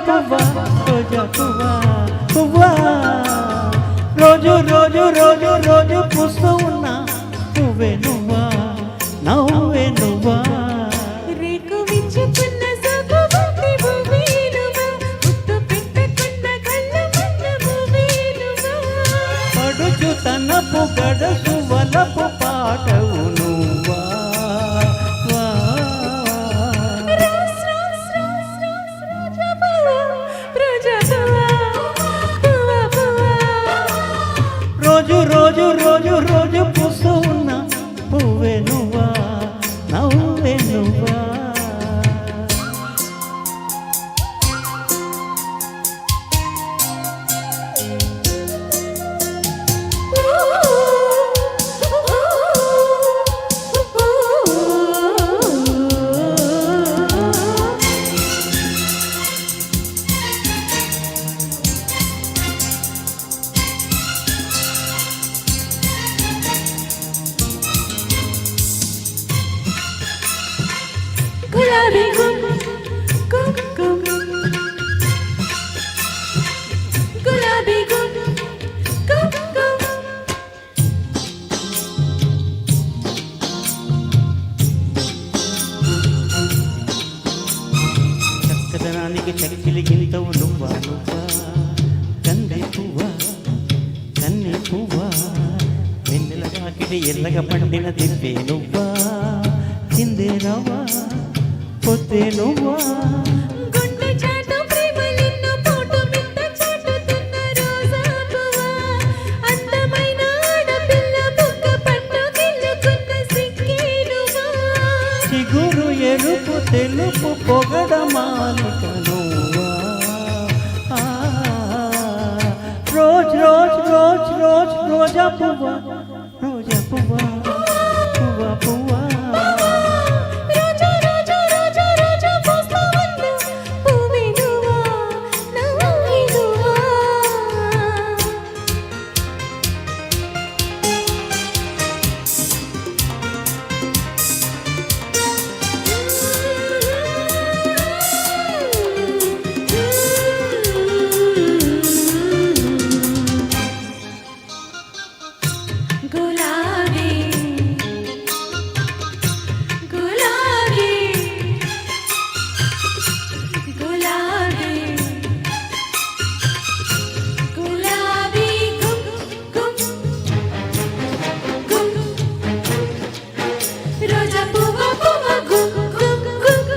పువ్వా రోజా పువ్వా పువ్వా రోజు రోజు రోజు రోజు పూస్తూ ఉన్నా నువ్వే నువ్వా నవ్వే నువ్వా రేకు విచ్చుకున్న సోకు బంతి పువ్వే నువ్వా ముత్తు పెట్టకున్న కళ్ళు మన్న పువ్వే నువ్వా పడుచు తనపు గడసు వలపు పాటవు నువ్వా రోజు రోజు రోజు రోజు పూస్తూ ఉన్నా పువ్వే నువ్వా నవ్వే నువ్వా గులాబీ గుమ్ గుమ్ గుమ్ గులాబీ గుమ్ గుమ్ గుమ్ చక్కదనానికి చక్కిలి గింతవు నువ్వా నువ్వా కన్నె పువ్వా కన్నె పువ్వా వెన్నెల కాకిడి ఎల్లగా పండిన దివ్వే నువ్వా చిందే రవ్వా పొద్దే నువ్వా గుండె చాటు ప్రేమలిన్ను పోటు మిట్ట చాటుతున్న రోజా పువ్వా అందమైన ఆడపిల్ల బుగ్గ పట్టు గిల్లుకున్న సిక్కే నువ్వా చిగురు ఎరుపు తెలుపు పొగడమాలిక నువ్వా రోజ్ రోజ్ రోజ్ రోజ్ రోజా పువ్వా రోజా పువ్వా పువ్వా పువ్వా గులాబీ గులాబీ గులాబీ గులాబీ గుమ్ గుమ్ గుమ్ రోజా పువ్వా పువ్వా గుమ్ గుమ్ గుమ్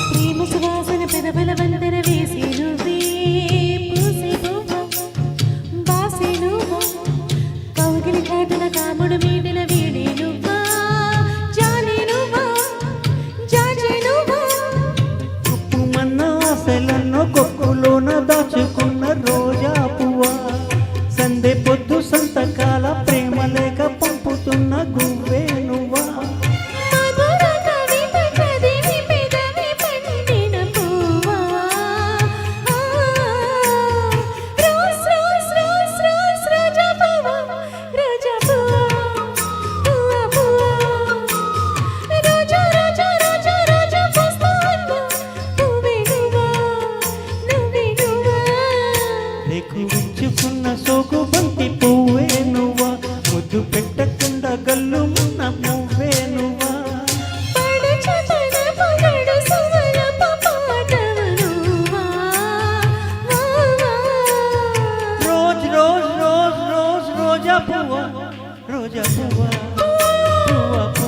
ప్రేమ సువాసన పెదవుల వందన వేసి నువ్వే పూసి పువ్వు బాసి నువ్వు కౌగిలి కాటున కాముడు మీడిన వీడి నువ్వా జాలి నువ్వా జాజి నువ్వా ఉప్పుమన్న ఆశలను కొక్కులోన దాచుకున్న రోజా పువ్వా సందే పొద్దు సంతకాల ప్రేమ లేక పంపుతున్న గువ్వే నువ్వా మధుర కవిత చదివి పెదవి పండిన పువ్వా రోజ్ రోజ్ రోజ్ రోజ్ రోజా పువ్వా పువ్వా పువ్వా రోజా రోజా రోజా రోజా పూస్తూ ఉన్న పువ్వే నువ్వా నువ్వే నువ్వా నీకు విచ్చుకున్న సోకు బంతి పువ్వే నువ్వా ముద్దు పెట్టకుండా గల్లు మున్న నువ్వే నువ్వా పడుచు తనపు గడుసు వలపు పాటవు నువ్వా రోజ్ రోజ్ రోజ్ రోజ్ రోజా పువ్వా రోజా పువ్వా పువ్వా